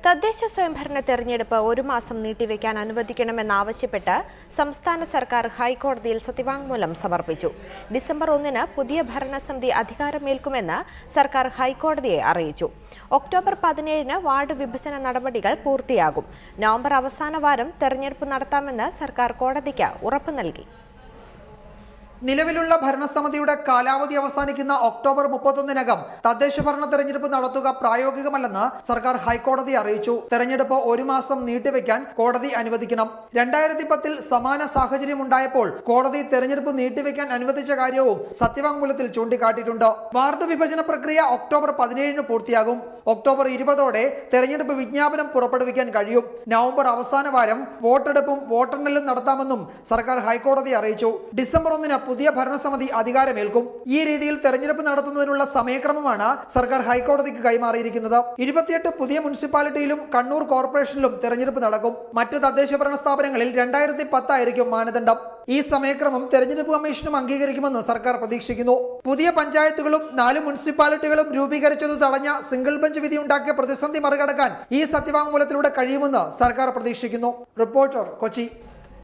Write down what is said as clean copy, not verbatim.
തദ്ദേശ സ്വയംഭരണ തെരഞ്ഞെടുപ്പ് ഒരു മാസം നീട്ടിവെക്കാൻ അനുവദിക്കണമെന്നാവശ്യപ്പെട്ട് സംസ്ഥാന സർക്കാർ ഹൈക്കോടതിയിൽ സത്യവാങ്മൂലം സമർപ്പിച്ചു. ഡിസംബർ 1-ന് പുതിയ ഭരണസമിതി അധികാരമേൽക്കുമെന്ന് സർക്കാർ ഹൈക്കോടതിയെ അറിയിച്ചു. ഒക്ടോബർ 17-ന് വാർഡ് വിഭജന നടപടികൾ പൂർത്തിയാകും. നവംബർ അവസാന വാരം തെരഞ്ഞെടുപ്പ് നടത്താമെന്ന് സർക്കാർ കോടതിക്ക് ഉറപ്പ് നൽകി. നിലവിലുള്ള ഭരണസമിതിയുടെ കാലാവധി അവസാനിക്കുന്ന ഒക്ടോബർ 31-നകം തദ്ദേശ ഭരണ തെരഞ്ഞെടുപ്പ് നടത്തുക പ്രായോഗികമല്ലെന്ന് സർക്കാർ ഹൈക്കോടതി അറിയിച്ചു. തെരഞ്ഞെടുപ്പ് ഒരു മാസം നീട്ടിവെക്കാൻ കോടതി അനുവദിക്കണം. 2010-ൽ സമാന സാഹചര്യം ഉണ്ടായപ്പോൾ കോടതി തെരഞ്ഞെടുപ്പ് നീട്ടിവെക്കാൻ അനുവദിച്ച കാര്യവും സത്യവാങ്മൂലത്തിൽ ചൂണ്ടിക്കാട്ടിയിട്ടുണ്ട്. വാർഡ് വിഭജന പ്രക്രിയ ഒക്ടോബർ 17-ന് പൂർത്തിയാകും. ഒക്ടോബർ 20-ഓടെ തെരഞ്ഞെടുപ്പ് വിജ്ഞാപനം പുറപ്പെടുവിക്കാൻ കഴിയും. നവംബർ അവസാന വാരം വോട്ടെടുപ്പും വോട്ടെണ്ണലും നടത്താമെന്നും സർക്കാർ ഹൈക്കോടതി അറിയിച്ചു. ഡിസംബർ 1-ന് പുതിയ ഭരണസമിതി അധികാരമേൽക്കും. ഈ രീതിയിൽ തെരഞ്ഞെടുപ്പ് നടത്തുന്നതിനുള്ള സമയക്രമമാണ് സർക്കാർ ഹൈക്കോടതിക്ക് കൈമാറിയിരിക്കുന്നത്. 28 പുതിയ മുനിസിപ്പാലിറ്റിയിലും കണ്ണൂർ കോർപ്പറേഷനിലും തെരഞ്ഞെടുപ്പ് നടക്കും. മറ്റ് തദ്ദേശ ഭരണ സ്ഥാപനങ്ങളിൽ 2010 ആയിരിക്കും മാനദണ്ഡം. ഈ സമയക്രമം തെരഞ്ഞെടുപ്പ് കമ്മീഷനും അംഗീകരിക്കുമെന്ന് സർക്കാർ പ്രതീക്ഷിക്കുന്നു. പുതിയ പഞ്ചായത്തുകളും 4 മുനിസിപ്പാലിറ്റികളും രൂപീകരിച്ചത് തടഞ്ഞ സിംഗിൾ ബെഞ്ച് വിധി ഉണ്ടാക്കിയ പ്രതിസന്ധി മറികടക്കാൻ ഈ സത്യവാങ്മൂലത്തിലൂടെ കഴിയുമെന്ന് സർക്കാർ പ്രതീക്ഷിക്കുന്നു. റിപ്പോർട്ടർ, കൊച്ചി.